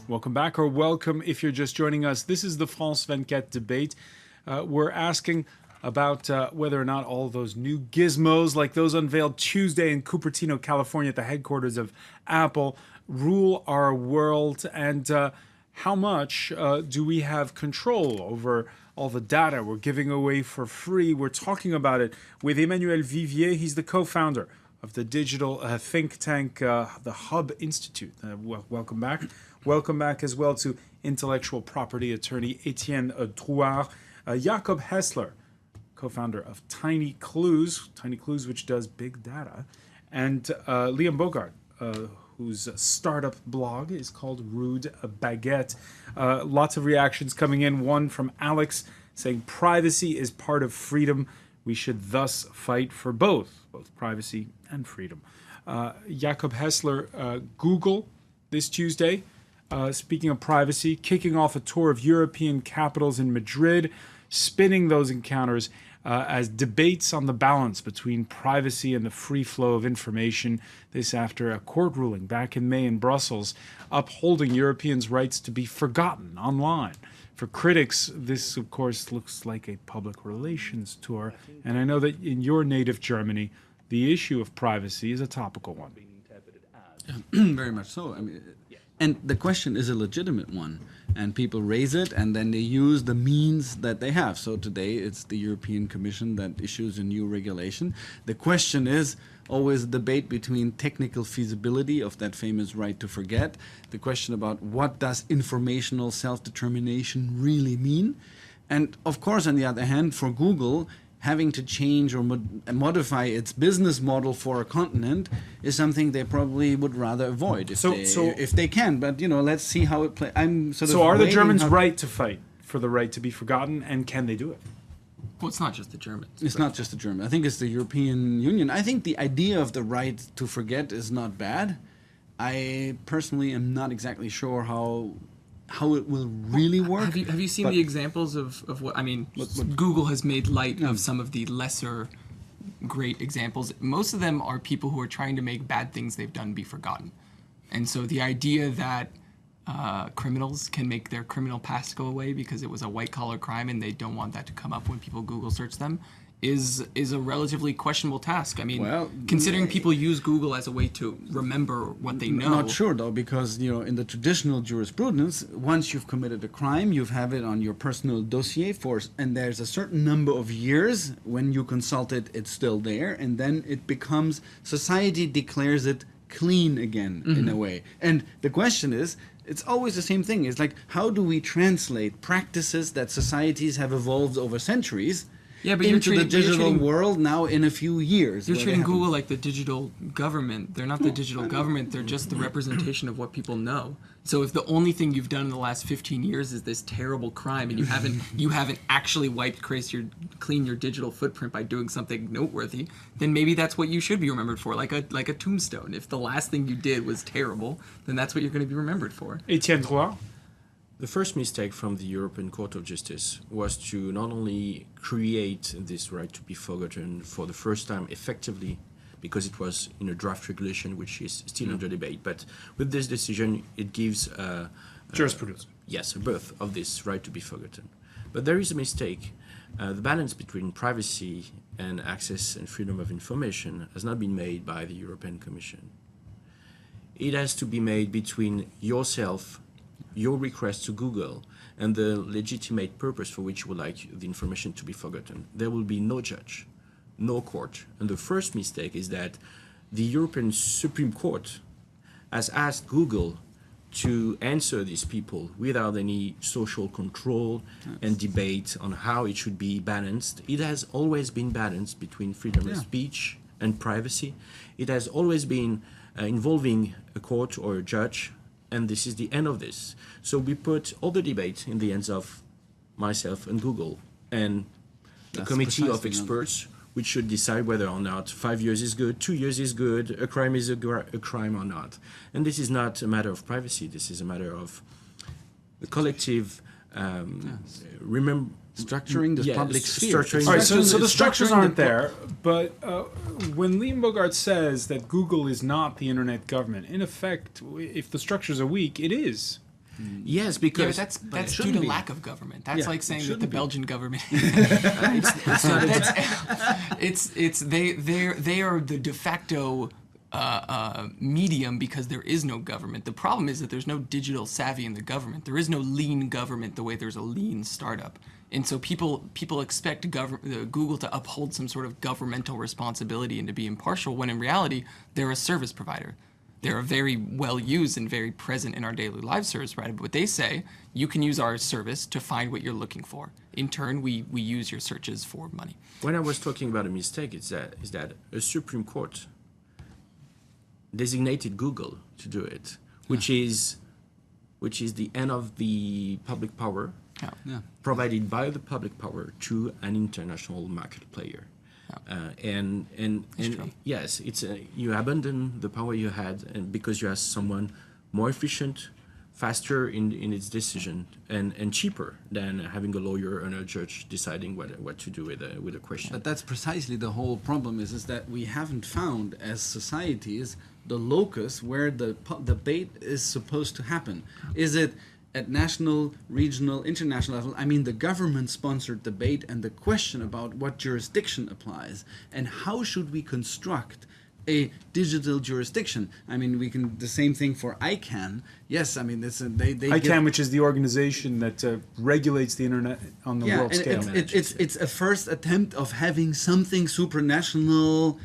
Welcome back, or welcome if you're just joining us. This is the France 24 debate. We're asking about whether or not all those new gizmos, like those unveiled Tuesday in Cupertino, California, at the headquarters of Apple, rule our world, and how much do we have control over all the data we're giving away for free? We're talking about it with Emmanuel Vivier. He's the co-founder of the digital think tank, the Hub Institute. Welcome back. Welcome back as well to intellectual property attorney Etienne Drouard, Jacob Hessler, co-founder of Tiny Clues, which does big data, and Liam Bogart, whose startup blog is called Rude Baguette. Lots of reactions coming in. One from Alex saying privacy is part of freedom. We should thus fight for both privacy and freedom. Jacob Hessler, Google this Tuesday, speaking of privacy, kicking off a tour of European capitals in Madrid, spinning those encounters as debates on the balance between privacy and the free flow of information. This after a court ruling back in May in Brussels, upholding Europeans' rights to be forgotten online. For critics, this, of course, looks like a public relations tour. And I know that in your native Germany, the issue of privacy is a topical one. Very much so. I mean, and the question is a legitimate one. And people raise it, and then they use the means that they have. So today, it's the European Commission that issues a new regulation. The question is always a debate between technical feasibility of that famous right to forget, the question about what does informational self-determination really mean. And of course, on the other hand, for Google, having to change or modify its business model for a continent is something they probably would rather avoid if they can. But, you know, let's see how it plays. So are the Germans right to fight for the right to be forgotten, and can they do it? Well, it's not just the Germans. It's not just the Germans. I think it's the European Union. I think the idea of the right to forget is not bad. I personally am not exactly sure how it will really work. Have you seen the examples of what, I mean, Google has made light of some of the lesser great examples. Most of them are people who are trying to make bad things they've done be forgotten. And so the idea that criminals can make their criminal past go away because it was a white-collar crime and they don't want that to come up when people Google search them is a relatively questionable task. I mean, considering people use Google as a way to remember what they know. I'm not sure, though, because, you know, in the traditional jurisprudence, once you've committed a crime, you have it on your personal dossier and there's a certain number of years when you consult it, it's still there, and then it becomes, society declares it clean again, in a way. And the question is, it's always the same thing. It's like, how do we translate practices that societies have evolved over centuries into the digital world now in a few years? You're treating Google like the digital government. They're not the digital government. They're just the representation of what people know. So if the only thing you've done in the last 15 years is this terrible crime, and you haven't actually clean your digital footprint by doing something noteworthy, then maybe that's what you should be remembered for, like a tombstone. If the last thing you did was terrible, then that's what you're going to be remembered for. Etienne Drouard. The first mistake from the European Court of Justice was to not only create this right to be forgotten for the first time effectively, because it was in a draft regulation which is still under debate, but with this decision it gives jurisprudence. Yes, a birth of this right to be forgotten. But there is a mistake. The balance between privacy and access and freedom of information has not been made by the European Commission. It has to be made between yourself, your request to Google, and the legitimate purpose for which you would like the information to be forgotten. There will be no judge, no court. And the first mistake is that the European Supreme Court has asked Google to answer these people without any social control and debate on how it should be balanced. It has always been balanced between freedom of speech and privacy. It has always been involving a court or a judge, and this is the end of this. So we put all the debate in the hands of myself and Google and a committee of experts which should decide whether or not 5 years is good, 2 years is good, a crime is a crime or not. And this is not a matter of privacy. This is a matter of the collective structuring the public sphere. All right, so the structures aren't there, but when Liam Bogart says that Google is not the internet government, in effect, if the structures are weak, it is. Yes, Yeah, because but that's due shouldn't to be. lack of government. That's Yeah, like it saying that shouldn't the be. Belgian government. They are the de facto medium because there is no government. The problem is that there's no digital savvy in the government. There is no lean government the way there's a lean startup. And so people expect Google to uphold some sort of governmental responsibility and to be impartial, when in reality they're a service provider. They're very well used and very present in our daily lives service provider. But what they say, you can use our service to find what you're looking for. In turn, we use your searches for money. when I was talking about a mistake, is that a Supreme Court designated Google to do it, which is the end of the public power Yeah. provided by the public power to an international market player. And true. yes, it's you abandon the power you had, and because you have someone more efficient, faster in its decision, and cheaper than having a lawyer and a judge deciding what to do with a question. But that's precisely the whole problem is that we haven't found as societies the locus where the debate is supposed to happen. Is it at national, regional, international level? I mean, the government-sponsored debate and the question about what jurisdiction applies and how should we construct a digital jurisdiction. I mean, we can the same thing for ICANN. Yes, I mean, they ICANN, which is the organization that regulates the internet on the world and scale. it's a first attempt of having something supranational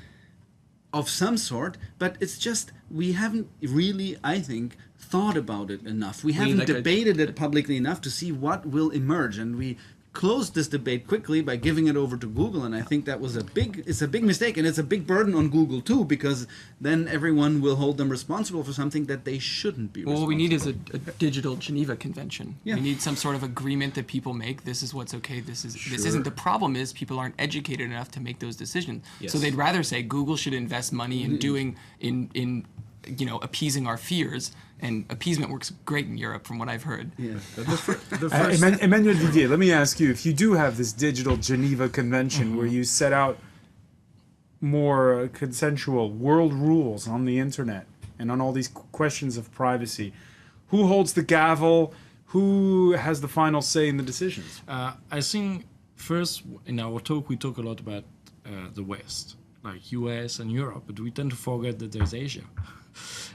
of some sort, but it's just we haven't really, I think, thought about it enough. We haven't like a- debated it publicly enough to see what will emerge, and we closed this debate quickly by giving it over to Google, and I think that was it's a big mistake, and it's a big burden on Google too, because then everyone will hold them responsible for something that they shouldn't be Well, what responsible we need is a digital Geneva Convention. Yeah. We need some sort of agreement that people make. This is what's okay. This Sure. isn't. The problem is people aren't educated enough to make those decisions. Yes. So they'd rather say Google should invest money in doing in appeasing our fears. And appeasement works great in Europe, from what I've heard. Yeah. But the first Emmanuel Didier, let me ask you, if you do have this digital Geneva Convention where you set out more consensual world rules on the internet and on all these questions of privacy, who holds the gavel? Who has the final say in the decisions? I think first in our talk we talk a lot about the West, like US and Europe, but we tend to forget that there's Asia.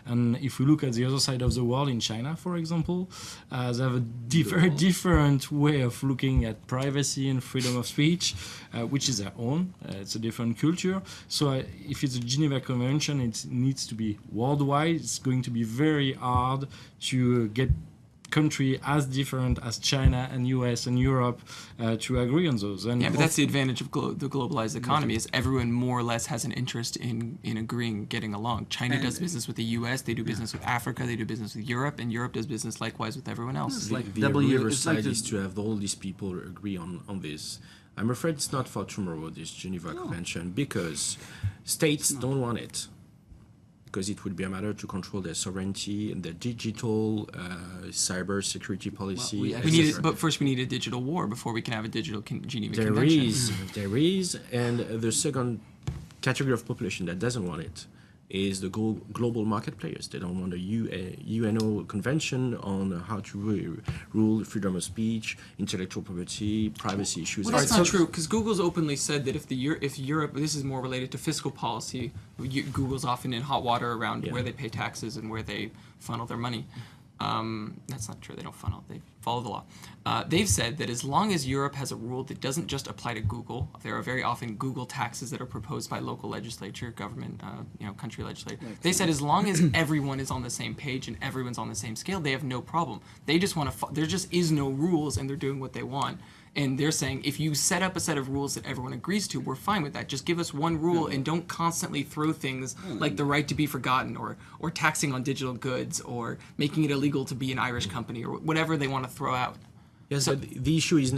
And if we look at the other side of the world, in China, for example, they have a very different way of looking at privacy and freedom of speech, which is their own. It's a different culture. So if it's a Geneva Convention, it needs to be worldwide. It's going to be very hard to get country as different as China and US and Europe to agree on those. And Yeah, but that's the advantage of the globalized economy is everyone more or less has an interest in agreeing, getting along. China does business with the U.S., they do business with Africa, they do business with Europe, and Europe does business likewise with everyone else. It's like the W. other It's like side the- is to have all these people agree on this. I'm afraid it's not for tomorrow, this Geneva Convention, because states don't want it. Because it would be a matter to control their sovereignty and their digital cyber security policy. we We need, etc. but first we need a digital war before we can have a digital Geneva There Convention. is, and the second category of population that doesn't want it is the global market players. They don't want a UNO convention on how to rule freedom of speech, intellectual property, privacy issues. Well, that's Alright, not so- true because Google's openly said that if Europe, this is more related to fiscal policy. Google's often in hot water around Yeah. where they pay taxes and where they funnel their money. That's not true. They don't funnel. They follow the law. They've said that as long as Europe has a rule that doesn't just apply to Google, there are very often Google taxes that are proposed by local legislature, government, country legislature. They said as long as everyone is on the same page and everyone's on the same scale, they have no problem. They just want to. There just is no rules, and they're doing what they want. And they're saying if you set up a set of rules that everyone agrees to, we're fine with that. Just give us one rule and don't constantly throw things like the right to be forgotten or taxing on digital goods or making it illegal to be an Irish company or whatever they want to throw out. Yes, but the issue is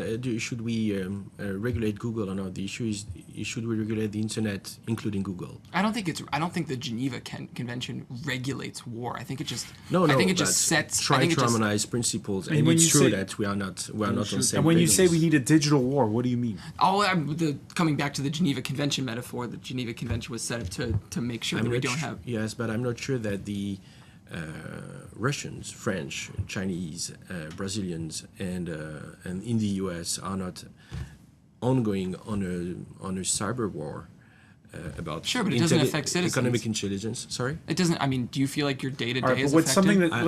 should we regulate Google or not? The issue is should we regulate the internet, including Google? I don't think the Geneva Convention regulates war. I think it just No, I think it but just sets. I try think to it just, harmonize principles, mean, and when it's you true say- that we are not on the same. And when you say page. we need a digital war, what do you mean? coming back to the Geneva Convention metaphor, the Geneva Convention was set up to make sure that we don't have. Yes, but I'm not sure that the Russians, French, Chinese, Brazilians, and in the U.S. are not ongoing on a cyber war about Sure, but it doesn't affect citizens. Economic intelligence. Sorry. It doesn't. I mean, do you feel like your day to All right, day but is what's affected? something that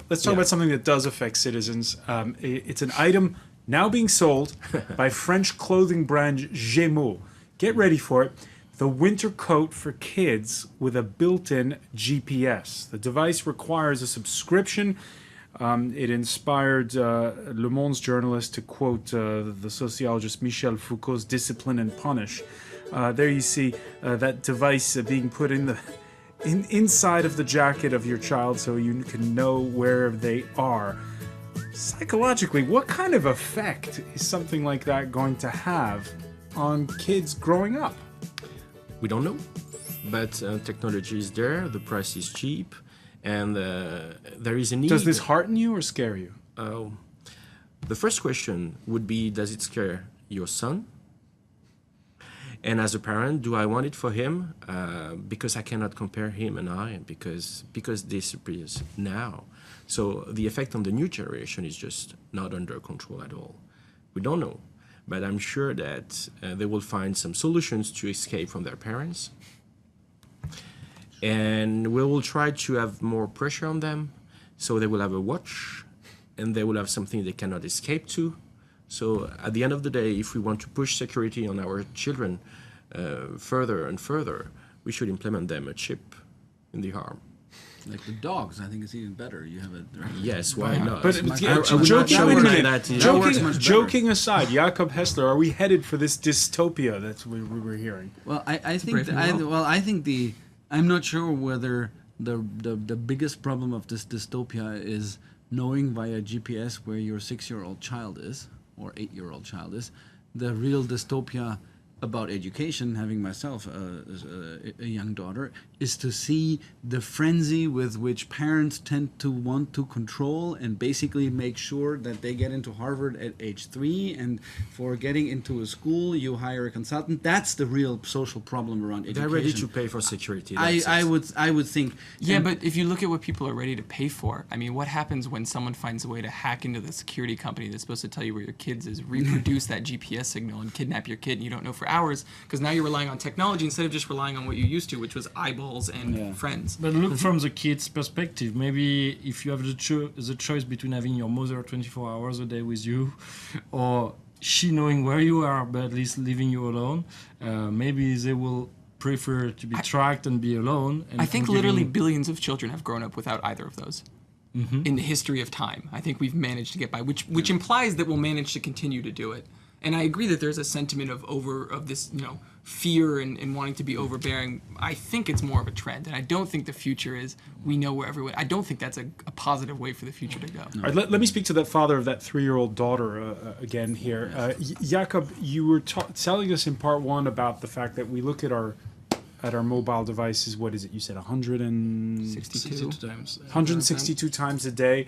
let's talk about something that does affect citizens. It's an item now being sold by French clothing brand Gizmos. Get ready for it. The winter coat for kids with a built-in GPS. The device requires a subscription. It inspired Le Monde's journalist to quote the sociologist Michel Foucault's "Discipline and Punish." There you see that device being put inside of the jacket of your child so you can know where they are. Psychologically, what kind of effect is something like that going to have on kids growing up? We don't know, but technology is there. The price is cheap, and there is a need. Does this hearten you or scare you? The first question would be: does it scare your son? And as a parent, do I want it for him? Because I cannot compare him and I, because this appears now. So the effect on the new generation is just not under control at all. We don't know, but I'm sure that they will find some solutions to escape from their parents. And we will try to have more pressure on them, so they will have a watch, and they will have something they cannot escape to. So at the end of the day, if we want to push security on our children further and further, we should implement them a chip in the arm. Like the dogs, I think it's even better. You have a Yes, why not? But joking aside, Jakob Hessler, are we headed for this dystopia that we were hearing? Well, I think I'm not sure whether the biggest problem of this dystopia is knowing via GPS where your 6-year-old child is or 8-year-old child is. The real dystopia about education, having myself a young daughter, is to see the frenzy with which parents tend to want to control and basically make sure that they get into Harvard at age 3, and for getting into a school you hire a consultant. That's the real social problem around education. They're ready to pay for security. I would think. Yeah, but if you look at what people are ready to pay for, I mean, what happens when someone finds a way to hack into the security company that's supposed to tell you where your kids is, reproduce that GPS signal and kidnap your kid, and you don't know for hours, because now you're relying on technology instead of just relying on what you used to, which was eyeballs and friends. But look from the kid's perspective. Maybe if you have the choice between having your mother 24 hours a day with you, or she knowing where you are but at least leaving you alone, maybe they will prefer to be tracked and be alone. And I think literally billions of children have grown up without either of those. In the history of time, I think we've managed to get by, which implies that we'll manage to continue to do it. And I agree that there's a sentiment of this, fear and wanting to be overbearing. I think it's more of a trend, and I don't think the future is we know where everyone. I don't think that's a positive way for the future to go. All right, let me speak to that father of that 3-year-old daughter again here. Jakob, you were telling us in part 1 about the fact that we look at our mobile devices. What is it? You said 62 times. 162 times a day.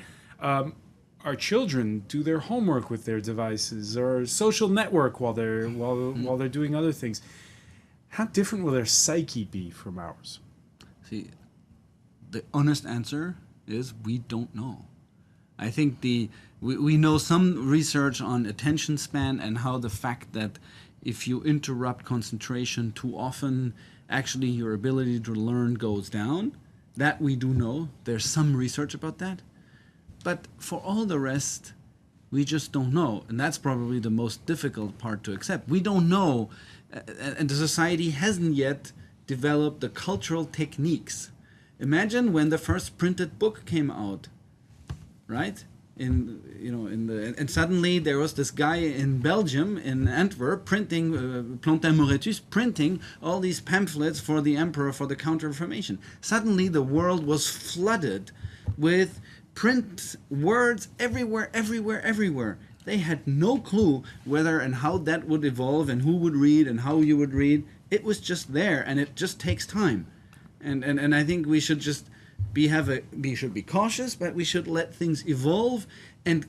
Our children do their homework with their devices or social network while they're doing other things. How different will their psyche be from ours? See, the honest answer is we don't know. I think we know some research on attention span and how the fact that if you interrupt concentration too often, actually your ability to learn goes down. That we do know. There's some research about that. But for all the rest, we just don't know. And that's probably the most difficult part to accept. We don't know, and the society hasn't yet developed the cultural techniques. Imagine when the first printed book came out, right? And suddenly there was this guy in Belgium, in Antwerp, printing, Plantin Moretus, printing all these pamphlets for the emperor for the Counter-Reformation. Suddenly the world was flooded with print words everywhere. They had no clue whether and how that would evolve and who would read and how you would read. It was just there, and it just takes time. And I think we should just be cautious, but we should let things evolve and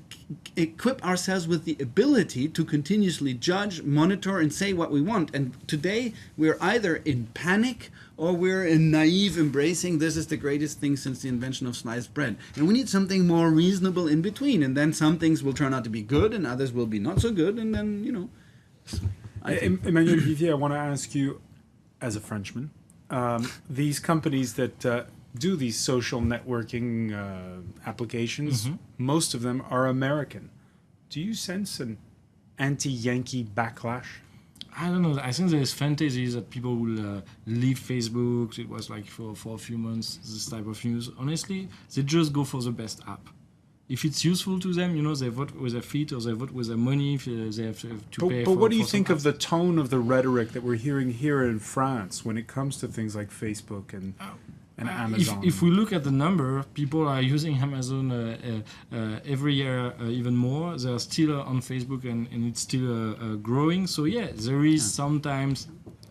equip ourselves with the ability to continuously judge, monitor, and say what we want. And today we're either in panic or we're in naive embracing this is the greatest thing since the invention of sliced bread. And we need something more reasonable in between. And then some things will turn out to be good and others will be not so good. And then, you know. Emmanuel Vivier, I want to ask you, as a Frenchman, these companies that do these social networking applications, most of them are American. Do you sense an anti-Yankee backlash? I don't know. I think there's fantasies that people will leave Facebook. It was like for a few months, this type of news. Honestly, they just go for the best app. If it's useful to them, you know, they vote with their feet or they vote with their money if they have to pay for. But what do you for think some of the tone of the rhetoric that we're hearing here in France when it comes to things like Facebook and Amazon? If we look at the number, people are using Amazon every year even more. They are still on Facebook and it's still growing. So yeah, there is sometimes.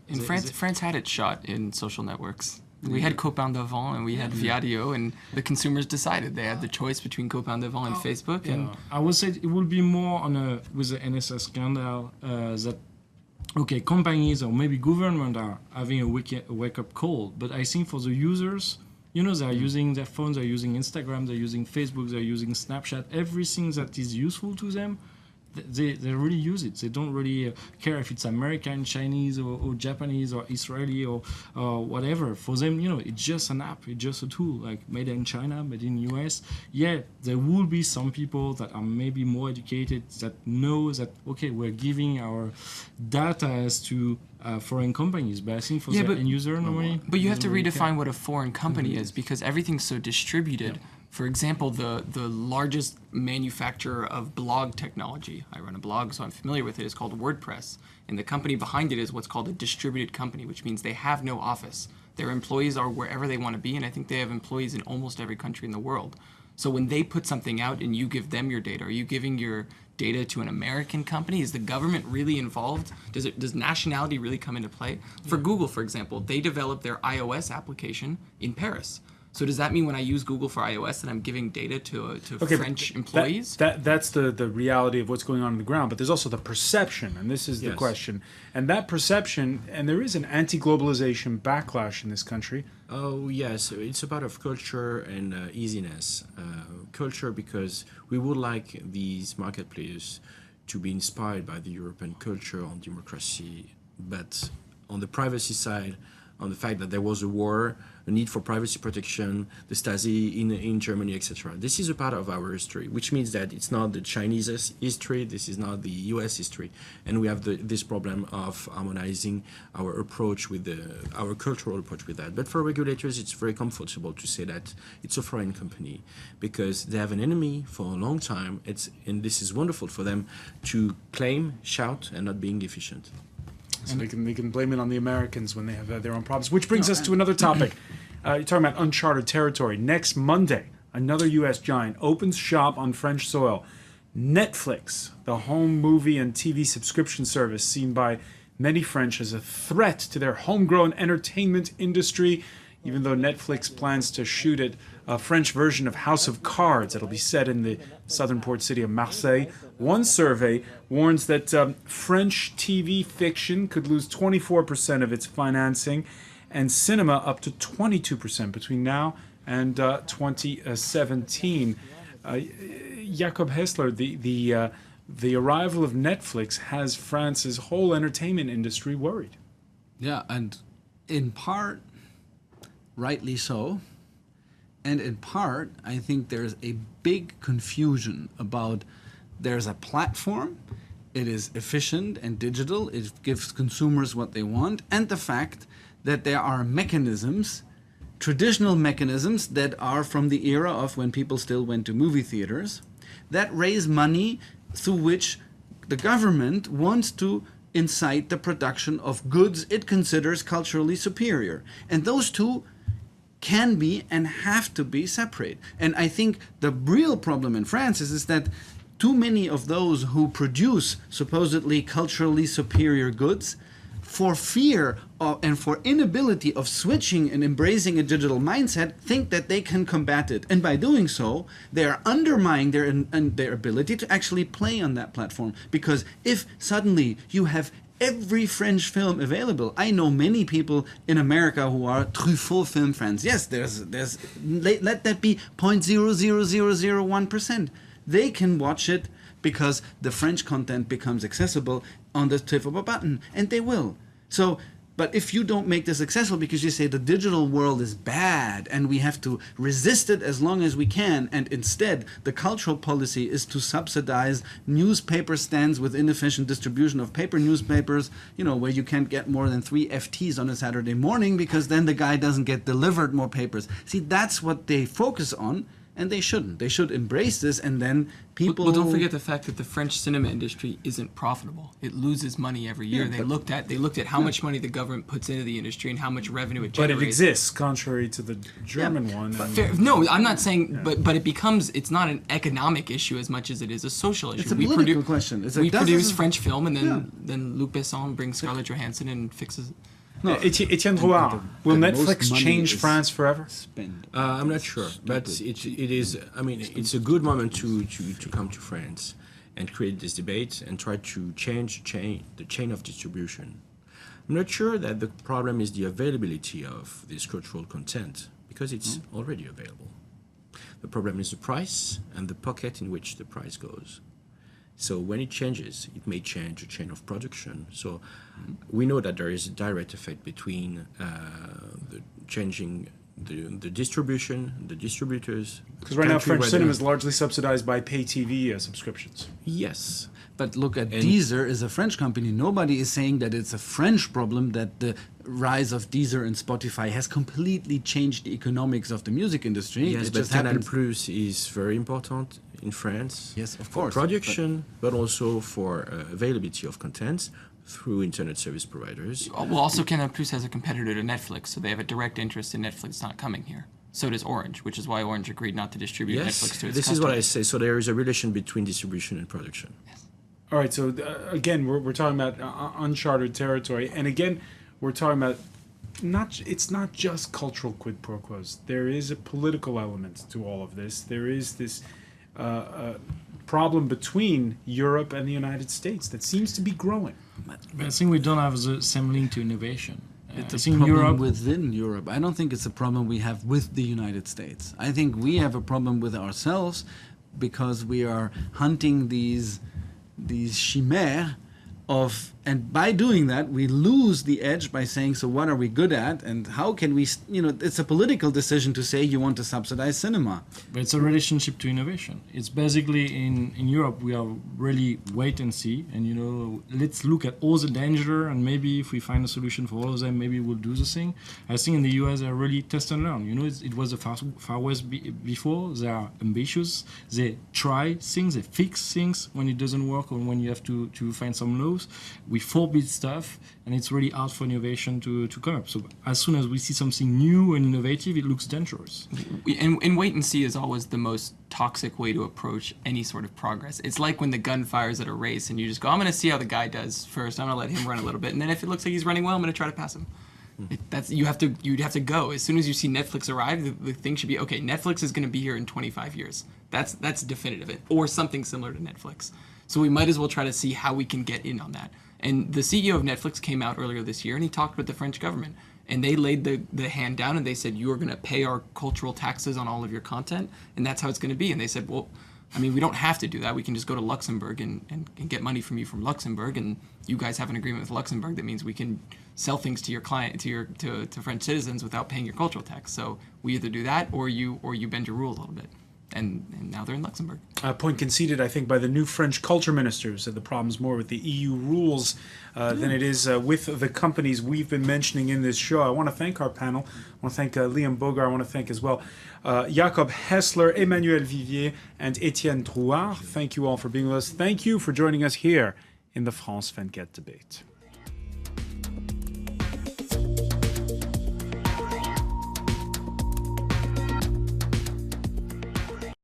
In France, France had its shot in social networks. We had Copain d'Avant and we had Viadio, and the consumers decided they had the choice between Copain d'Avant and Facebook. Yeah. And I would say it will be more on with the NSA scandal that okay, companies or maybe government are having a wake-up call, but I think for the users, you know, they're using their phones, they're using Instagram, they're using Facebook, they're using Snapchat, everything that is useful to them, they really use it. They don't really care if it's American, Chinese, or Japanese, or Israeli, or whatever. For them, you know, it's just an app, it's just a tool, like made in China, made in US. Yeah, there will be some people that are maybe more educated that know that, okay, we're giving our data to foreign companies, but I think for the end user, normally. But you have to redefine what a foreign company is, because everything's so distributed. Yeah. For example, the largest manufacturer of blog technology, I run a blog, so I'm familiar with it, is called WordPress. And the company behind it is what's called a distributed company, which means they have no office. Their employees are wherever they want to be, and I think they have employees in almost every country in the world. So when they put something out and you give them your data, are you giving your data to an American company? Is the government really involved? Does nationality really come into play? For Google, for example, they developed their iOS application in Paris. So does that mean when I use Google for iOS that I'm giving data to French employees? That's the reality of what's going on the ground. But there's also the perception, and this is the question. And that perception, and there is an anti-globalization backlash in this country. Oh, yes. It's about of culture and easiness. Culture because we would like these market players to be inspired by the European culture on democracy, but on the privacy side, on the fact that there was a war, a need for privacy protection, the Stasi in Germany, etc. This is a part of our history, which means that it's not the Chinese history, this is not the US history, and we have this problem of harmonizing our approach with our cultural approach with that. But for regulators, it's very comfortable to say that it's a foreign company because they have an enemy for a long time, and this is wonderful for them to claim, shout, and not being efficient. So they can blame it on the Americans when they have their own problems. Which brings us to another topic. You're talking about uncharted territory. Next Monday, another U.S. giant opens shop on French soil. Netflix, the home movie and TV subscription service seen by many French as a threat to their homegrown entertainment industry, even though Netflix plans to shoot it a French version of House of Cards that'll be set in the southern port city of Marseille. One survey warns that French TV fiction could lose 24% of its financing and cinema up to 22% between now and 2017. Jacob Hessler, the arrival of Netflix has France's whole entertainment industry worried. Yeah, and in part, rightly so. And in part, I think there's a big confusion about there's a platform, it is efficient and digital, it gives consumers what they want, and the fact that there are mechanisms, traditional mechanisms that are from the era of when people still went to movie theaters, that raise money through which the government wants to incite the production of goods it considers culturally superior. And those two can be and have to be separate. And I think the real problem in France is that too many of those who produce supposedly culturally superior goods for fear of, and for inability of switching and embracing a digital mindset, think that they can combat it. And by doing so, they are undermining their ability to actually play on that platform. Because if suddenly you have every French film available. I know many people in America who are Truffaut film fans. Yes, there's let that be 0.00001%. They can watch it because the French content becomes accessible on the tip of a button, and they will. So, but if you don't make this accessible because you say the digital world is bad and we have to resist it as long as we can, and instead the cultural policy is to subsidize newspaper stands with inefficient distribution of paper newspapers, you know, where you can't get more than 3 FTs on a Saturday morning because then the guy doesn't get delivered more papers. See, that's what they focus on. And they shouldn't. They should embrace this, and then people. Well, don't forget the fact that the French cinema industry isn't profitable. It loses money every year. Yeah, they looked at how much money the government puts into the industry and how much revenue it But generates. it exists, contrary to the German one. and- No, I'm not saying, but it becomes, it's not an economic issue as much as it is a social issue. It's a political question. It's like, we does produce this- French film, and Yeah. then Luc Besson brings Scarlett Johansson and fixes it. No, Etienne Drouard, will the most Netflix money change is France forever? spend. I'm not sure, but it is. I mean, it's a good moment to come to France and create this debate and try to change the chain of distribution. I'm not sure that the problem is the availability of this cultural content, because it's already available. The problem is the price and the pocket in which the price goes. So when it changes, it may change the chain of production. So we know that there is a direct effect between the changing the distribution, the distributors. Because right now country French where cinema they- is largely subsidized by pay TV subscriptions. Yes. But look at Deezer is a French company. Nobody is saying that it's a French problem, that the rise of Deezer and Spotify has completely changed the economics of the music industry. Yes, It but just Canal happens. Plus is very important in France. Yes, of For course, production, but also for availability of content through internet service providers. Well, also Canal Plus has a competitor to Netflix, so they have a direct interest in Netflix not coming here. So does Orange, which is why Orange agreed not to distribute Netflix Yes, to its this is what I customers. say. So there is a relation between distribution and production. All right, so again, we're talking about uncharted territory, and again, we're talking about it's not just cultural quid pro quos. There is a political element to all of this. There is this problem between Europe and the United States that seems to be growing. But I think we don't have the same link to innovation. It's I a think problem Europe, within Europe. I don't think it's a problem we have with the United States. I think we have a problem with ourselves because we are hunting these chimères of, and by doing that we lose the edge by saying, so what are we good at, and how can we, it's a political decision to say you want to subsidize cinema. but it's a relationship to innovation. It's basically in Europe we are really wait and see, and let's look at all the danger, and maybe if we find a solution for all of them, maybe we'll do the thing. I think in the US they're really test and learn. It was the far west before. They are ambitious. They try things. They fix things when it doesn't work or when you have to find some laws. We forbid stuff, and it's really hard for innovation to come up. So as soon as we see something new and innovative, it looks dangerous. And wait and see is always the most toxic way to approach any sort of progress. It's like when the gun fires at a race and you just go, I'm going to see how the guy does first. I'm going to let him run a little bit. And then if it looks like he's running well, I'm going to try to pass him. You'd have to go. As soon as you see Netflix arrive, the thing should be, okay, Netflix is going to be here in 25 years. That's definitive. Or something similar to Netflix. So we might as well try to see how we can get in on that. And the CEO of Netflix came out earlier this year and he talked with the French government. And they laid the hand down and they said, you are going to pay our cultural taxes on all of your content. And that's how it's going to be. And they said, well, I mean, we don't have to do that. We can just go to Luxembourg and get money from you from Luxembourg. And you guys have an agreement with Luxembourg that means we can sell things to your client, to French citizens without paying your cultural tax. So we either do that or you bend your rules a little bit. And now they're in Luxembourg. Point conceded, I think, by the new French culture ministers that the problem's more with the EU rules than it is with the companies we've been mentioning in this show. I want to thank our panel. I want to thank Liam Bogar. I want to thank as well Jacob Hessler, Emmanuel Vivier, and Etienne Drouard. Thank you all for being with us. Thank you for joining us here in the France 24 debate.